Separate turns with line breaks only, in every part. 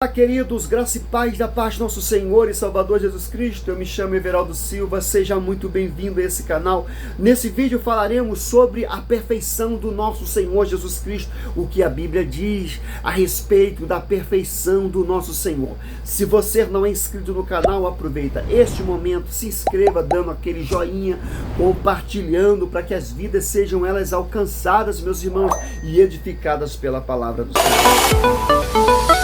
Olá, queridos, graça e paz da paz do nosso Senhor e Salvador Jesus Cristo. Eu me chamo Everaldo Silva, seja muito bem-vindo a esse canal. Nesse vídeo falaremos sobre a perfeição do nosso Senhor Jesus Cristo, o que a Bíblia diz a respeito da perfeição do nosso Senhor. Se você não é inscrito no canal, aproveita este momento, se inscreva dando aquele joinha, compartilhando para que as vidas sejam elas alcançadas, meus irmãos, e edificadas pela palavra do Senhor.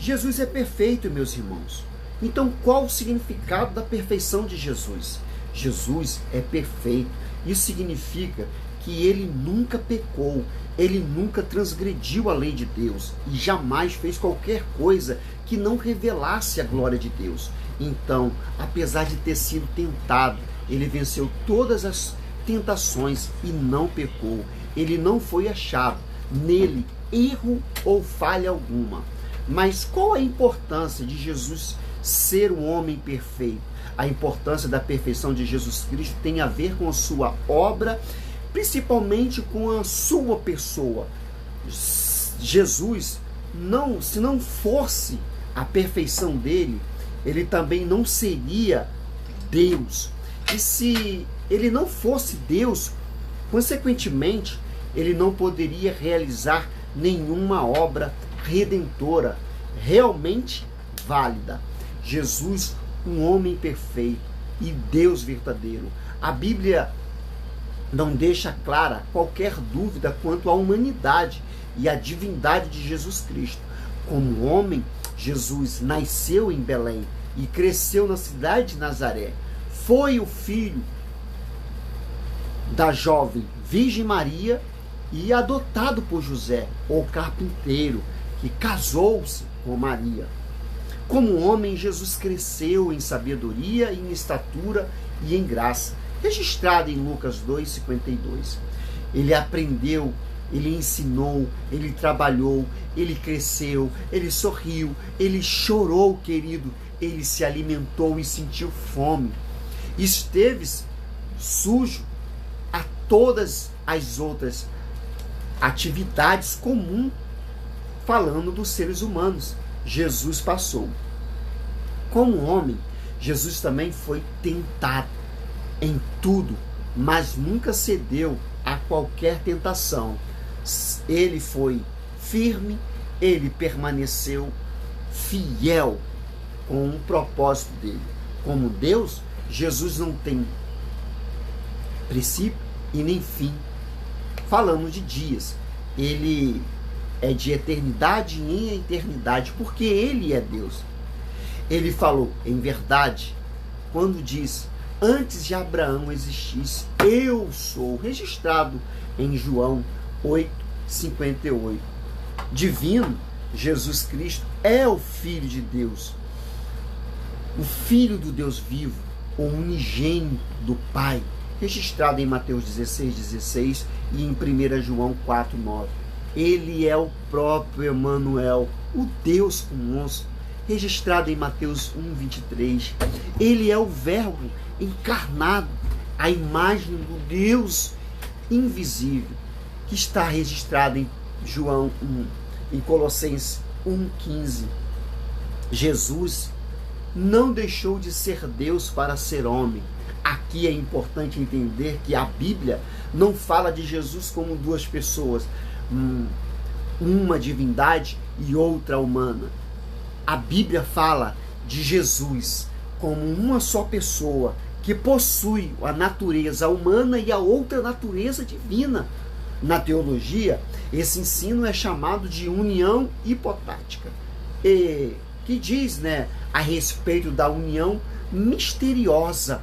Jesus é perfeito, meus irmãos. Então, qual o significado da perfeição de Jesus? Jesus é perfeito. Isso significa que ele nunca pecou, ele nunca transgrediu a lei de Deus e jamais fez qualquer coisa que não revelasse a glória de Deus. Então, apesar de ter sido tentado, ele venceu todas as tentações e não pecou. Ele não foi achado nele erro ou falha alguma. Mas qual a importância de Jesus ser um homem perfeito? A importância da perfeição de Jesus Cristo tem a ver com a sua obra, principalmente com a sua pessoa. Jesus, se não fosse a perfeição dele, ele também não seria Deus. E se ele não fosse Deus, consequentemente, ele não poderia realizar nenhuma obra redentora, realmente válida. Jesus, um homem perfeito e Deus verdadeiro. A Bíblia não deixa clara qualquer dúvida quanto à humanidade e à divindade de Jesus Cristo. Como homem, Jesus nasceu em Belém e cresceu na cidade de Nazaré. Foi o filho da jovem Virgem Maria e adotado por José, o carpinteiro, que casou-se com Maria. Como homem, Jesus cresceu em sabedoria, em estatura e em graça, registrado em Lucas 2:52. Ele aprendeu, ele ensinou, ele trabalhou, ele cresceu, ele sorriu, ele chorou, querido, ele se alimentou e sentiu fome. Esteve sujo a todas as outras atividades comuns. Falando dos seres humanos, Jesus passou. Como homem, Jesus também foi tentado em tudo, mas nunca cedeu a qualquer tentação. Ele foi firme, ele permaneceu fiel com o propósito dele. Como Deus, Jesus não tem princípio e nem fim. Falando de dias, ele é de eternidade em eternidade, porque ele é Deus. Ele falou, em verdade, quando diz, antes de Abraão existisse, eu sou, registrado em João 8:58. Divino, Jesus Cristo é o Filho de Deus, o Filho do Deus vivo, o unigênito do Pai, registrado em Mateus 16:16 e em 1 João 4:9. Ele é o próprio Emanuel, o Deus conosco, registrado em Mateus 1:23. Ele é o Verbo encarnado, a imagem do Deus invisível, que está registrado em João 1, em Colossenses 1:15. Jesus não deixou de ser Deus para ser homem. Aqui é importante entender que a Bíblia não fala de Jesus como duas pessoas, uma divindade e outra humana. A Bíblia fala de Jesus como uma só pessoa que possui a natureza humana e a outra natureza divina. Na teologia, esse ensino é chamado de união hipotática, que diz, a respeito da união misteriosa,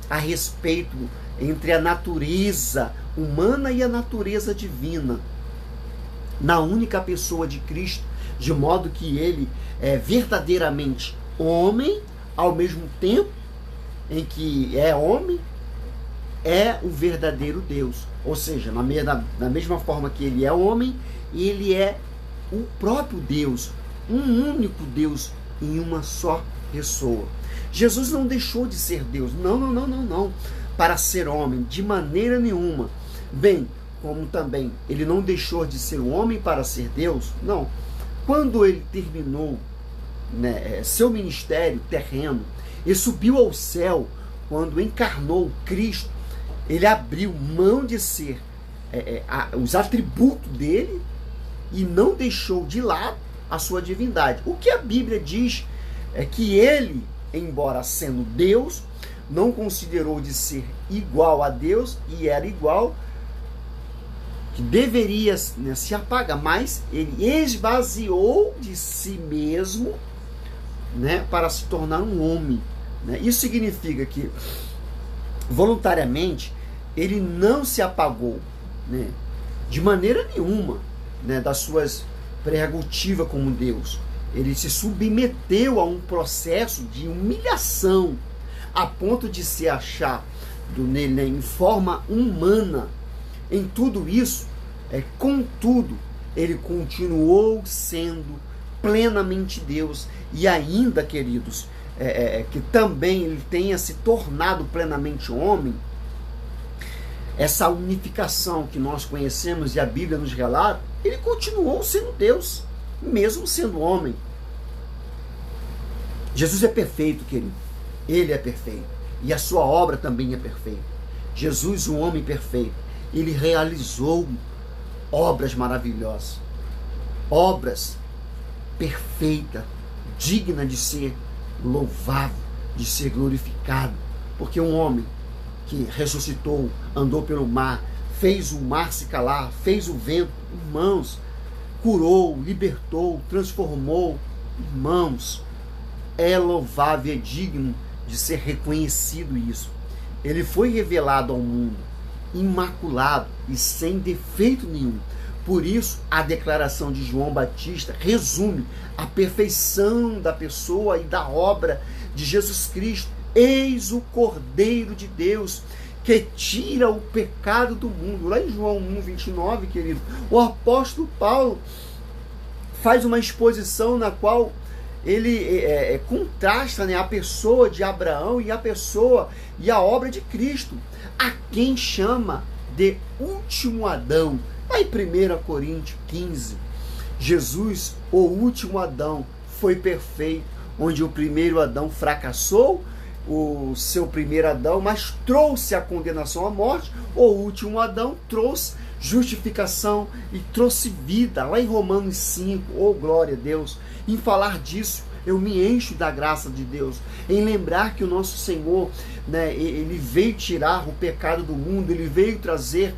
a respeito entre a natureza humana e a natureza divina, na única pessoa de Cristo, de modo que ele é verdadeiramente homem, ao mesmo tempo em que é homem, é o verdadeiro Deus. Ou seja, na mesma forma que ele é homem, ele é o próprio Deus, um único Deus em uma só pessoa. Jesus não deixou de ser Deus, não, para ser homem, de maneira nenhuma. Bem, como também ele não deixou de ser um homem para ser Deus, não. Quando ele terminou, né, seu ministério terreno, ele subiu ao céu, quando encarnou Cristo, ele abriu mão de ser os atributos dele e não deixou de lado a sua divindade. O que a Bíblia diz é que ele, embora sendo Deus, não considerou de ser igual a Deus e era igual, que deveria, né, se apagar, mas ele esvaziou de si mesmo, né, para se tornar um homem. Né? Isso significa que voluntariamente ele não se apagou, né, de maneira nenhuma, né, das suas prerrogativas como Deus. Ele se submeteu a um processo de humilhação a ponto de se achar nele, né, em forma humana. Em tudo isso, contudo, ele continuou sendo plenamente Deus. E ainda, queridos, que também ele tenha se tornado plenamente homem, essa unificação que nós conhecemos e a Bíblia nos relata, ele continuou sendo Deus, mesmo sendo homem. Jesus é perfeito, querido. Ele é perfeito. E a sua obra também é perfeita. Jesus, um homem perfeito, ele realizou obras maravilhosas, obras perfeitas, dignas de ser louvado, de ser glorificado, porque um homem que ressuscitou, andou pelo mar, fez o mar se calar, fez o vento, irmãos, curou, libertou, transformou, irmãos, é louvável, é digno de ser reconhecido isso. Ele foi revelado ao mundo imaculado e sem defeito nenhum. Por isso, a declaração de João Batista resume a perfeição da pessoa e da obra de Jesus Cristo. Eis o Cordeiro de Deus que tira o pecado do mundo. Lá em João 1:29, querido, o apóstolo Paulo faz uma exposição na qual ele contrasta, né, a pessoa de Abraão e a pessoa e a obra de Cristo, a quem chama de último Adão. Aí 1 Coríntios 15, Jesus, o último Adão, foi perfeito, onde o primeiro Adão fracassou, o seu primeiro Adão, mas trouxe a condenação à morte. O último Adão trouxe justificação e trouxe vida. Lá em Romanos 5, oh glória a Deus, em falar disso, eu me encho da graça de Deus, em lembrar que o nosso Senhor, né, ele veio tirar o pecado do mundo, ele veio trazer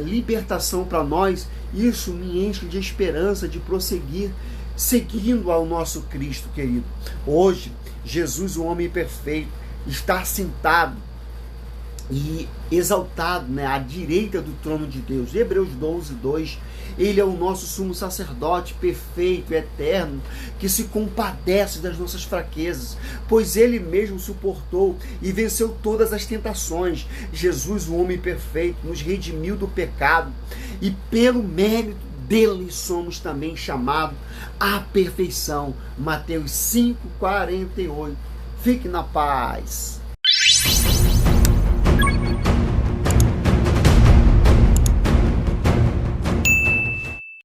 libertação para nós. Isso me enche de esperança de prosseguir, seguindo ao nosso Cristo, querido. Hoje, Jesus, o homem perfeito, está sentado e exaltado, né, à direita do trono de Deus. Hebreus 12:2, ele é o nosso sumo sacerdote perfeito, eterno, que se compadece das nossas fraquezas, pois ele mesmo suportou e venceu todas as tentações. Jesus, o homem perfeito, nos redimiu do pecado e pelo mérito dele somos também chamados à perfeição. Mateus 5:48. Fique na paz.